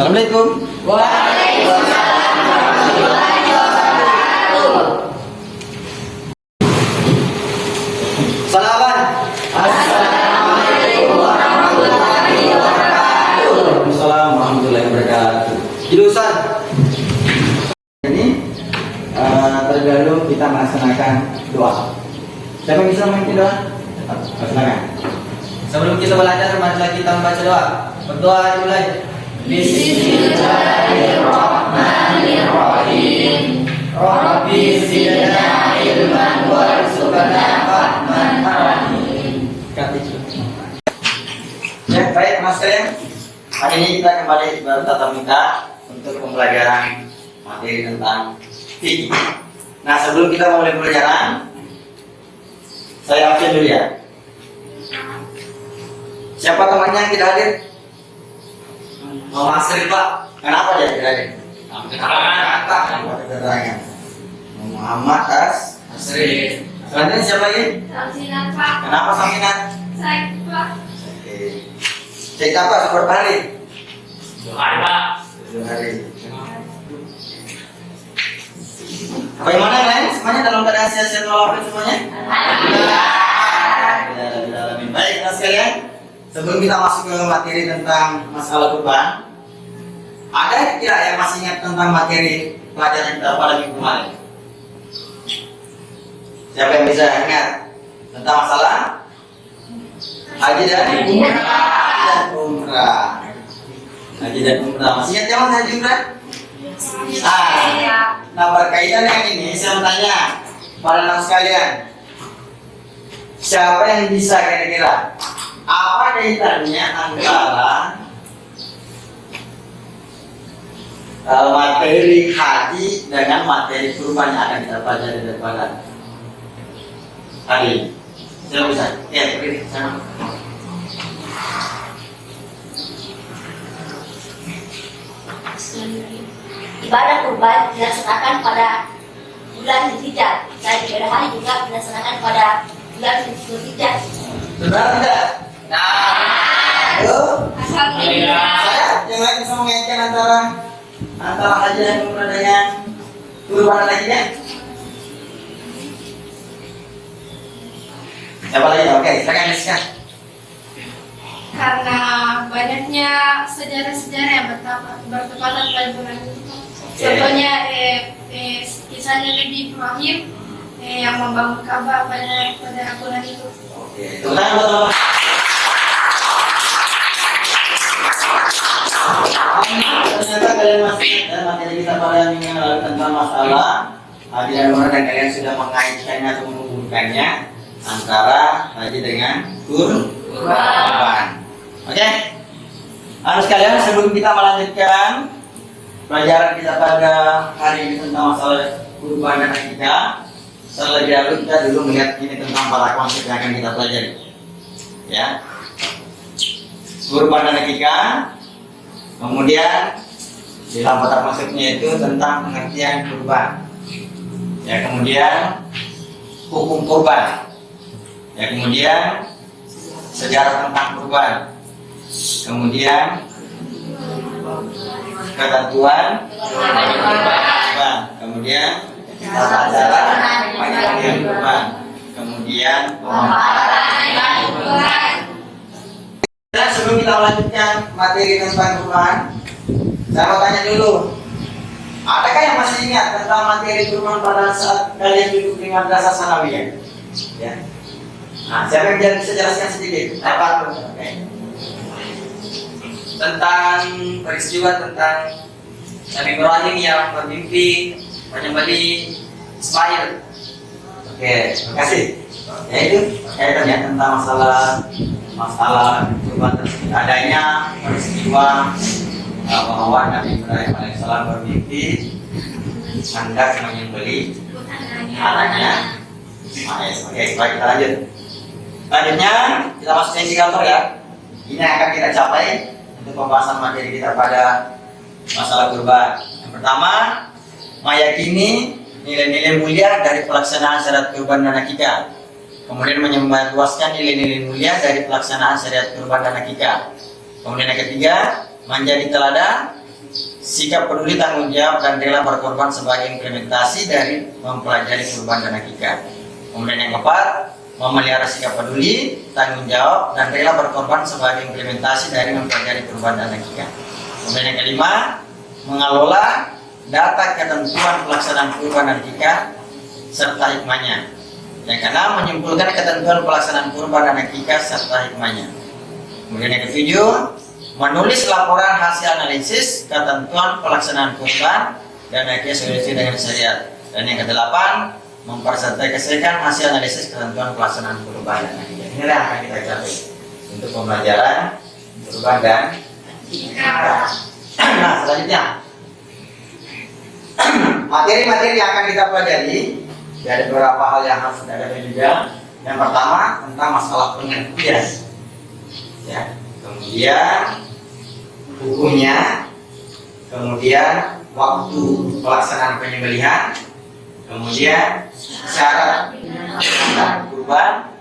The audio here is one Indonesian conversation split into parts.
Assalamualaikum. Waalaikumsalam warahmatullahi wabarakatuh. Salaman. Assalamualaikum warahmatullahi wabarakatuh. Waalaikumsalam warahmatullahi wabarakatuh. Jurusan ini terdahulu kita melaksanakan doa. Siapa yang bisa memimpin doa? Silakan. Sebelum kita belajar, marilah kita membaca doa. Berdoa dimulai. Bismillahirrahmanirrahim. Rabbi zidna ilman warzuqna fahman rahim. Ya, baik mas sekalian. Hari ini kita kembali baru tatap muka untuk pembelajaran materi tentang fikih. Nah, sebelum kita mulai pembelajaran, saya absen dulu ya. Siapa temannya yang tidak hadir? Mas Sri, Pak. Kenapa dia tidak hadir? Keterangan. Muhammad Sri. Selanjutnya siapa lagi? Samsinan Pak. Kenapa Saminan? Saya Pak. Oke. Cek apa seperti hari? Pak. 2 hari. Bagaimana yang lain? Semuanya dalam keadaan sehat-sehat walafiat semuanya? Alhamdulillah. Baik, teman sekalian. Sebelum kita masuk ke materi tentang masalah kurban, ada tidak yang masih ingat tentang materi pelajaran kita pada minggu kemarin? Siapa yang bisa ingat tentang masalah haji dan umrah? Haji dan umrah. Masih ingat zaman haji umrah? Nah, berkaitan dengan ini saya mau tanya pada anak sekalian, siapa yang bisa kira-kira apa kaitannya antara materi haji dengan materi kurban yang akan kita pelajari daripada hari ini? Siapa bisa? Ya, begini sana. Ibadah kurban dilaksanakan pada bulan Dzulhijjah. Dan ibadah haji juga dilaksanakan pada bulan Dzulhijjah. Benar tidak? Nah. Ayo, Alhamdulillah. saya yang lain bisa mengaitkan antara haji dan umrah dengan kurban lainnya. Siapa lagi? Oke, silakan Rizka. Karena banyaknya sejarah-sejarah yang bertepatan pada bulan itu. Contohnya kisahnya Nabi Ibrahim yang membangun Ka'bah pada bulan itu. Oke, tentang apa? Ternyata kalian masih ingat materi kita pada minggu yang lalu tentang masalah haji dan umrah, dan kalian sudah mengaitkannya atau menghubungkannya antara haji dengan kurban. Oke, anak sekalian, sebelum kita melanjutkan pelajaran kita pada hari ini tentang masalah kurban dan akikah, terlebih dahulu kita dulu melihat ini tentang para konsep yang akan kita pelajari. Ya, kurban dan akikah. Kemudian di dalam kotak konsepnya itu tentang pengertian kurban. Ya, kemudian hukum kurban. Ya, kemudian sejarah tentang kurban. Kemudian ketentuan kurban. Kemudian tata cara pengertian kurban. Kemudian pemaparan kurban. Dan sebelum kita melanjutkan materi tentang kurban, saya mau tanya dulu, adakah yang masih ingat tentang materi kurban pada saat kalian duduk di madrasah sanawiyah? Ya. Nah, siapa yang bisa jelaskan sedikit? Apa itu? Okay. Tentang peristiwa tentang Nabi Ibrahim yang bermimpi menyembelih Ismail. Oke, terima kasih. Ya, itu kaitannya tentang masalah kurban tersebut. Adanya peristiwa bahwa Nabi Ibrahim alaihissalam bermimpi hendak menyembelih anaknya Ismail. Oke, baik, kita lanjut. Selanjutnya kita masuk ke indikator ya. Ini yang akan kita capai untuk pembahasan materi kita pada masalah kurban. Yang pertama, meyakini nilai-nilai mulia dari pelaksanaan syariat kurban dan akikah. Kemudian menyebarluaskan nilai-nilai mulia dari pelaksanaan syariat kurban dan akikah. Kemudian yang ketiga, menjadi teladan sikap peduli, tanggung jawab, dan rela berkorban sebagai implementasi dari mempelajari kurban dan akikah. Kemudian yang keempat, memelihara sikap peduli, tanggung jawab, dan rela berkorban sebagai implementasi dari mempelajari kurban dan akikah. Kemudian yang kelima, mengelola data ketentuan pelaksanaan kurban dan akikah serta hikmahnya. Yang keenam, menyimpulkan ketentuan pelaksanaan kurban dan akikah serta hikmahnya. Kemudian yang ketujuh, menulis laporan hasil analisis ketentuan pelaksanaan kurban dan akikah sesuai dengan syariat. Dan yang kedelapan, mempresentasikan hasil analisis ketentuan pelaksanaan kurban dan akikah. Inilah yang akan kita capai untuk pembelajaran kurban dan akikah. Nah, selanjutnya materi-materi yang akan kita pelajari, ada beberapa hal yang harus kita ketahui juga. Yang pertama tentang masalah pengertian, ya. Kemudian hukumnya, kemudian waktu pelaksanaan penyembelihan, kemudian syarat kurban,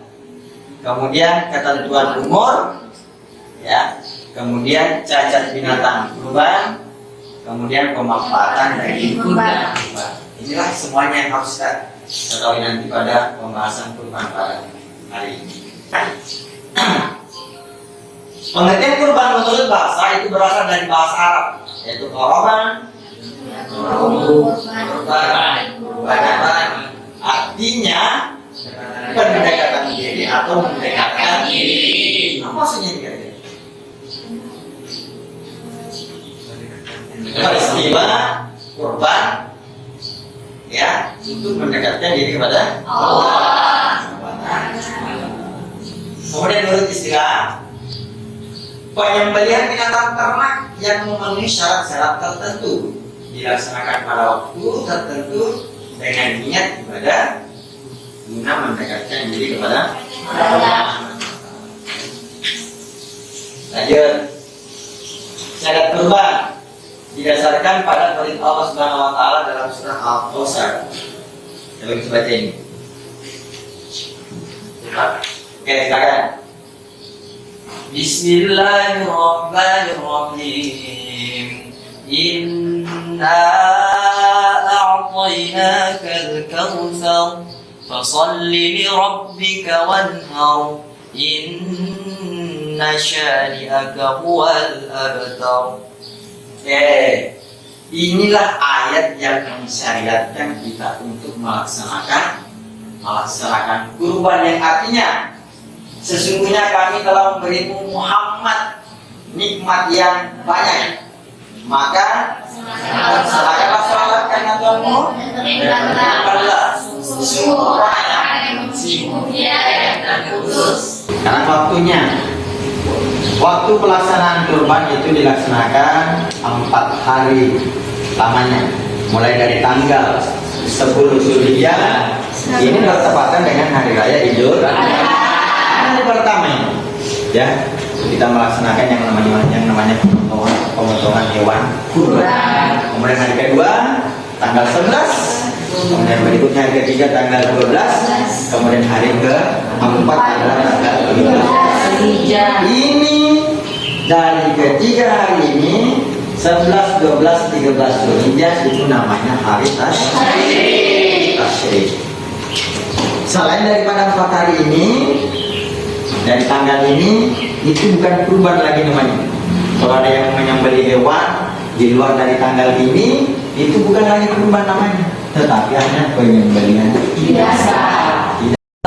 kemudian ketentuan umur, ya, kemudian cacat binatang kurban, kemudian pemanfaatan dari kurban. Inilah semuanya yang harus kita ketahui nanti pada pembahasan kurban pada hari ini. Pengertian kurban menurut bahasa itu berasal dari bahasa Arab, yaitu korban, kurban. Artinya pendekatan diri atau mendekatkan diri. Apa maksudnya ini? Peristiwa kurban, ya, untuk mendekatkan diri kepada Allah. Kemudian menurut istilah, penyembelihan binatang ternak yang memenuhi syarat-syarat tertentu dilaksanakan pada waktu tertentu dengan niat ibadah guna mendekatkan diri kepada Allah. Lanjut, syarat kurban didasarkan pada perintah Allah Subhanahu wa taala dalam surah Al-Kautsar. Coba kita baca ini. Oke, silakan. Bismillahirrahmanirrahim. Inna a'tainakal kautsar fasalli li rabbika wanhar. Inna syani'aka huwal abtar. Inilah ayat yang mensyariatkan kita untuk melaksanakan kurban, yang artinya sesungguhnya kami telah memberimu Muhammad nikmat yang banyak, maka serahkanlah sholat karena Tuhanmu dan beribadah sesungguhnya dan kudus. Karena waktunya, waktu pelaksanaan kurban itu dilaksanakan 4 hari lamanya, mulai dari tanggal 10 Zulhijjah. Ini bertepatan dengan hari raya Idul Adha. Hari pertama ini, ya, kita melaksanakan yang namanya pemotongan hewan kurban. Kemudian hari kedua tanggal 11, kemudian berikutnya hari ketiga tanggal 12, kemudian hari keempat adalah tanggal 15. Ini dari ketiga hari ini 11, 12, 13 Zulhijjah itu namanya hari tasyrik. Selain daripada 4 hari ini, dari tanggal ini, itu bukan kurban lagi namanya. Kalau ada yang menyembelih hewan di luar dari tanggal ini, itu bukan lagi kurban namanya, tetapi hanya penyembelihan biasa.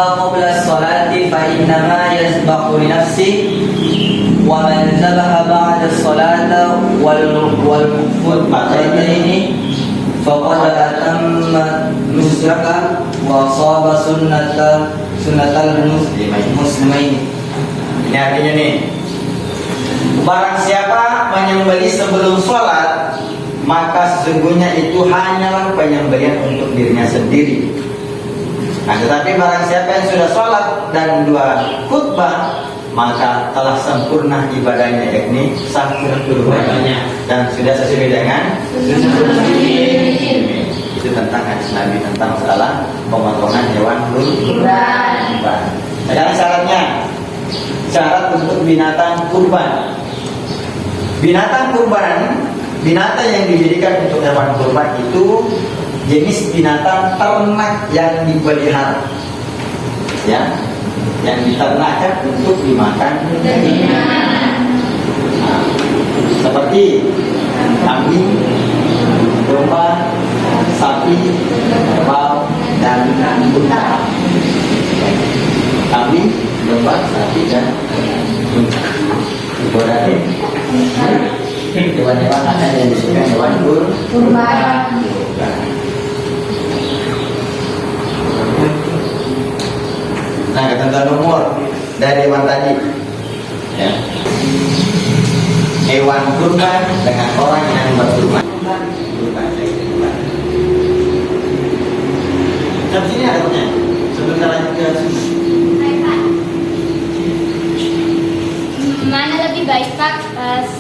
Qabla sholati fa innama yazbahu li nafsi wa man zabaha ba'da sholata wal khutbataini faqad atamma nusraka wa shaba sunnatal muslimain. Ini artinya nih, barang siapa menyembelih sebelum sholat, maka sesungguhnya itu hanyalah penyembelihan untuk dirinya sendiri. Nah, tetapi barang siapa yang sudah sholat dan 2 khutbah, maka telah sempurna ibadahnya, yakni sempurna kurbannya, dan sudah sesuai dengan itu tentang hadis Nabi tentang masalah pemotongan hewan kurban. Sekarang syaratnya, syarat untuk binatang kurban. Binatang kurban binatang yang dijadikan untuk hewan kurban itu jenis binatang ternak yang dipelihara, ya, yang diternakkan untuk dimakan dagingnya. Nah, seperti kambing, domba, sapi, kerbau, dan unta. Kambing, domba, sapi, dan unta. Berarti hewan-hewan akan yang disebutkan hewan kurban. Nah, ketentuan umur dari hewan tadi, ya. Hewan kurban dengan orang yang berkurban. Sampai sini ada pertanyaan? Sebelum kita lanjut ke sini. Mana lebih baik Pak,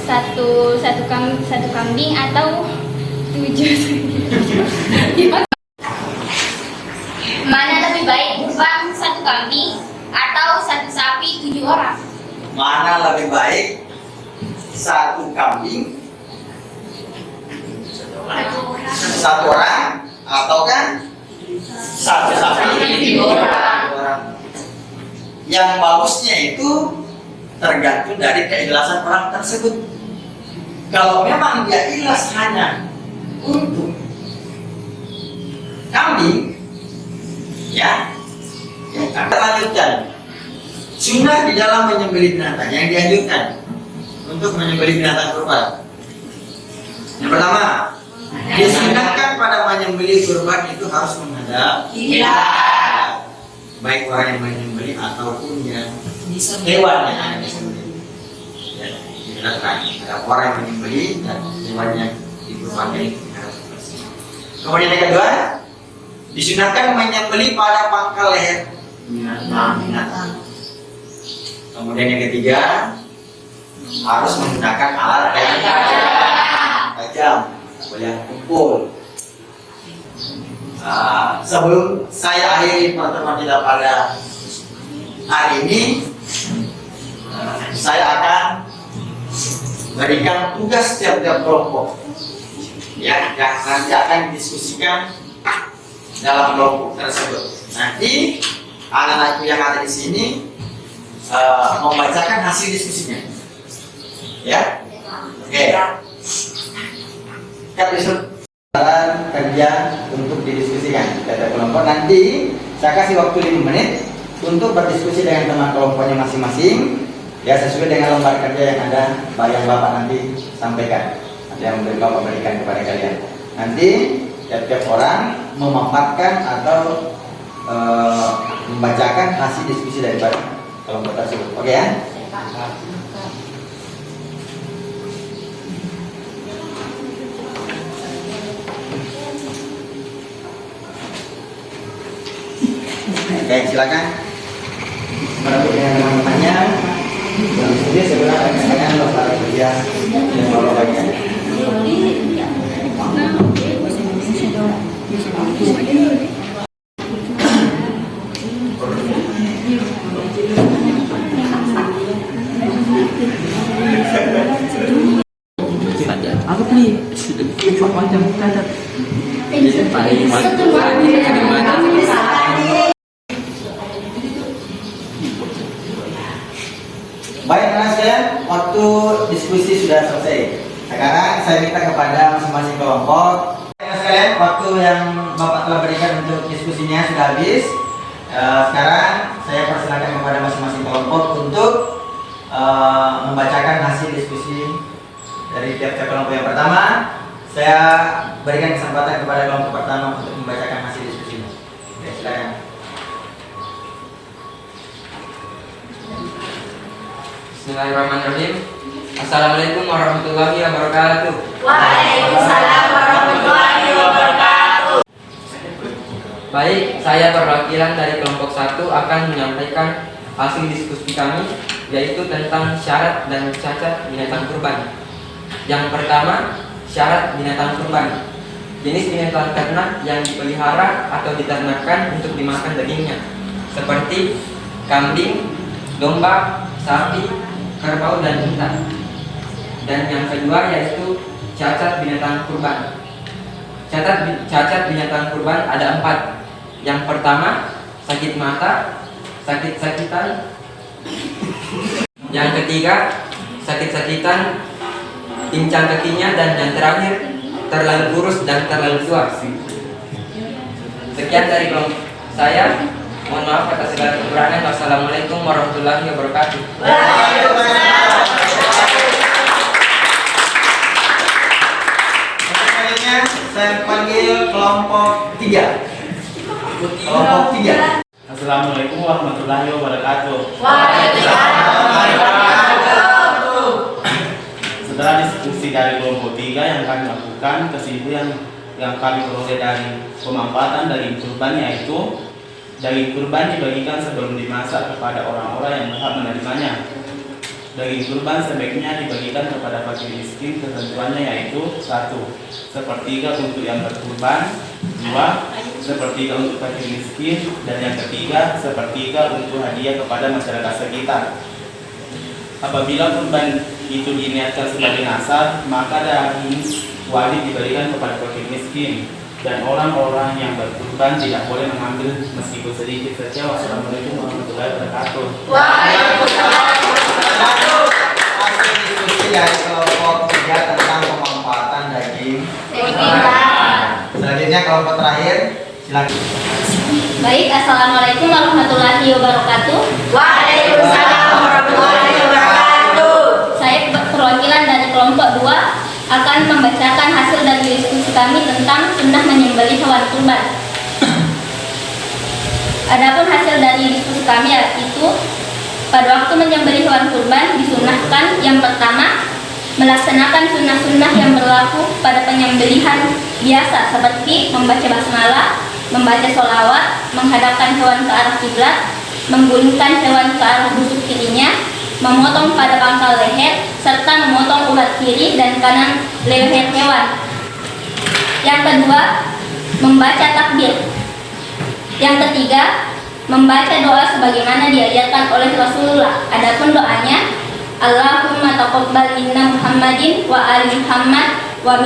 satu kambing atau 7? Mana lebih baik kurban 1 kambing atau 1 sapi 7 orang? Mana lebih baik? 1 kambing 1 orang ataukah 1 sapi 7 orang? Yang bagusnya itu tergantung dari keikhlasan orang tersebut. Kalau memang dia ikhlas hanya untuk kambing, ya, kita lanjutkan. Sunnah di dalam menyembelih binatang yang dianjurkan untuk menyembelih binatang kurban. Yang pertama, disunahkan pada menyembelih kurban itu harus menghadap kiblat, baik orang yang menyembelih ataupun yang hewan yang ada disembelih. Ya, dijelaskan ada orang yang menyembelih dan hewan yang dikurbankan itu harus bersih. Kemudian yang kedua, disunahkan menyembelih pada pangkal leher binatang. Kemudian yang ketiga, harus menggunakan alat yang tajam, boleh kumpul. Sebelum saya akhiri pertemuan kita pada hari ini, saya akan berikan tugas tiap-tiap kelompok, ya, yang nanti akan didiskusikan dalam kelompok tersebut. Nanti anak-anakku yang ada di sini membacakan hasil diskusinya, ya. Oke. Kita disuruh kerja untuk didiskusikan tiap kelompok. Nanti saya kasih waktu 5 menit untuk berdiskusi dengan teman kelompoknya masing-masing, ya, sesuai dengan lembar kerja yang ada, yang Bapak nanti sampaikan, yang Bapak berikan kepada kalian. Nanti tiap-tiap orang memaparkan atau membacakan hasil diskusi daripada kelompok tersebut. Oke, ya? Oke, silakan. Berikut dengan teman-temannya diskusi sebenarnya dengan lembar kerja yang Bapak bagikan. Aku beli macam cacat. Baik, anak sekalian, waktu diskusi sudah selesai. Sekarang saya minta kepada masing-masing kelompok. Anak sekalian, waktu yang Bapak telah berikan untuk diskusinya sudah habis. Sekarang saya persilakan kepada masing-masing kelompok untuk membacakan hasil diskusi dari tiap-tiap kelompok. Yang pertama, saya berikan kesempatan kepada kelompok pertama untuk membacakan hasil diskusinya. Oke, silakan. Bismillahirrahmanirrahim. Assalamualaikum warahmatullahi wabarakatuh. Waalaikumsalam warahmatullahi wabarakatuh. Baik, saya perwakilan dari kelompok 1 akan menyampaikan hasil diskusi kami, yaitu tentang syarat dan cacat binatang kurban. Yang pertama, syarat binatang kurban. Jenis binatang ternak yang dipelihara atau diternakkan untuk dimakan dagingnya, seperti kambing, domba, sapi, kerbau, dan unta. Dan yang kedua yaitu cacat binatang kurban. Cacat binatang kurban ada 4. Yang pertama, sakit mata, sakit-sakitan. Yang ketiga, sakit-sakitan, pincang kakinya. Dan yang terakhir, terlalu kurus dan terlalu tua. Sekian dari kelompok saya. Mohon maaf atas segala kekurangan. Wassalamualaikum warahmatullahi wabarakatuh. Selanjutnya saya panggil kelompok 3. Kelompok 3. Assalamualaikum warahmatullahi wabarakatuh. Setelah diskusi dari kelompok 3 yang kami lakukan, kesimpulan yang kami peroleh dari pemampatan daging kurban yaitu daging kurban dibagikan sebelum dimasak kepada orang-orang yang berhak menerimanya. Daging kurban sebaiknya dibagikan kepada fakir miskin, ketentuannya yaitu 1. Sepertiga untuk yang berkurban, 2. Sepertiga untuk fakir miskin, dan yang ketiga sepertiga untuk hadiah kepada masyarakat sekitar. Apabila kurban itu diniatkan sebagai nasab, maka daging wajib diberikan kepada fakir miskin, dan orang-orang yang berkurban tidak boleh mengambil meskipun sedikit saja. Wassalamualaikum warahmatullahi wabarakatuh. Hasil diskusi dari kelompok 3 tentang pemanfaatan daging. Selanjutnya kelompok terakhir, silakan. Baik, assalamualaikum warahmatullahi wabarakatuh. Waalaikumsalam warahmatullahi wabarakatuh. Saya perwakilan dari kelompok 2 akan membacakan hasil dari diskusi kami tentang sunnah menyembelih hewan kurban. Adapun hasil dari diskusi kami yaitu pada waktu menyembelih hewan kurban disunnahkan yang pertama melaksanakan sunnah-sunnah yang berlaku pada penyembelihan biasa seperti membaca basmalah, membaca sholawat, menghadapkan hewan ke arah kiblat, menggulingkan hewan ke arah busuk kirinya, memotong pada pangkal leher, serta memotong urat kiri dan kanan leher hewan. Yang kedua, membaca takbir. Yang ketiga, membaca doa sebagaimana diajarkan oleh Rasulullah. Adapun doanya, Allahumma taqabbal minna Muhammadin wa ali Muhammad wa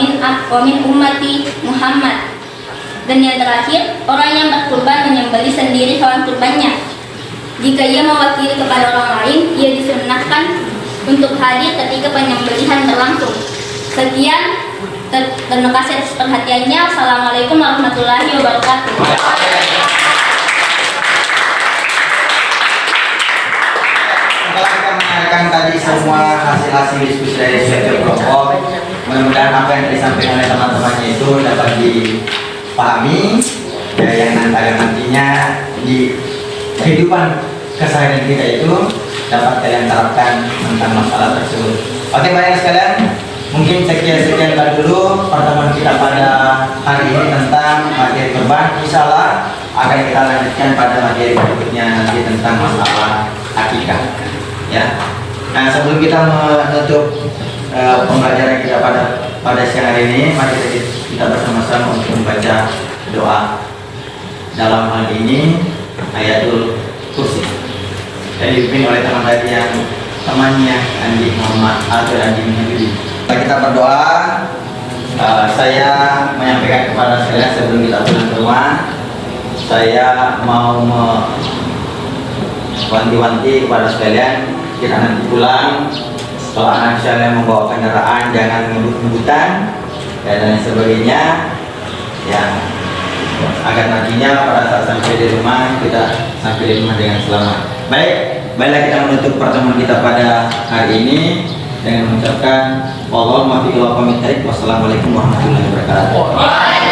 min ummati Muhammad. Dan yang terakhir, orang yang berkurban menyembelih sendiri hewan kurbannya. Jika ia mewakili kepada orang lain, ia disunnahkan untuk hadir ketika penyembelihan berlangsung. Sekian, terima kasih atas perhatiannya. Assalamualaikum warahmatullahi wabarakatuh. Setelah kita mendengarkan tadi semua hasil-hasil diskusi dari setiap kelompok, mudah-mudahan apa yang disampaikan oleh teman-temannya itu dapat dipahami ya, yang nantinya di kehidupan keseharian kita itu dapat kalian terapkan tentang masalah tersebut. Oke, baik sekalian, mungkin sekian dulu pertemuan kita pada hari ini tentang materi kurban. Insyaallah akan kita lanjutkan pada materi berikutnya nanti tentang masalah akikah. Ya. Nah, sebelum kita menutup pembelajaran kita pada siang hari ini, mari kita bersama-sama untuk membaca doa. Dalam hal ini ayatul kursi yang dipimpin oleh teman tadi yang temannya Andi Muhammad atau Andi Muhammad. Kita berdoa. Saya menyampaikan kepada sekalian sebelum kita pulang ke rumah, saya mau wanti-wanti kepada sekalian, kita nanti pulang kalau anak sekalian membawa kendaraan jangan ngebut-ngebutan dan lain sebagainya ya, agar nantinya pada saat sampai di rumah kita sampai di rumah dengan selamat. Baiklah kita menutup pertemuan kita pada hari ini dengan mengucapkan wassalamualaikum warahmatullahi wabarakatuh.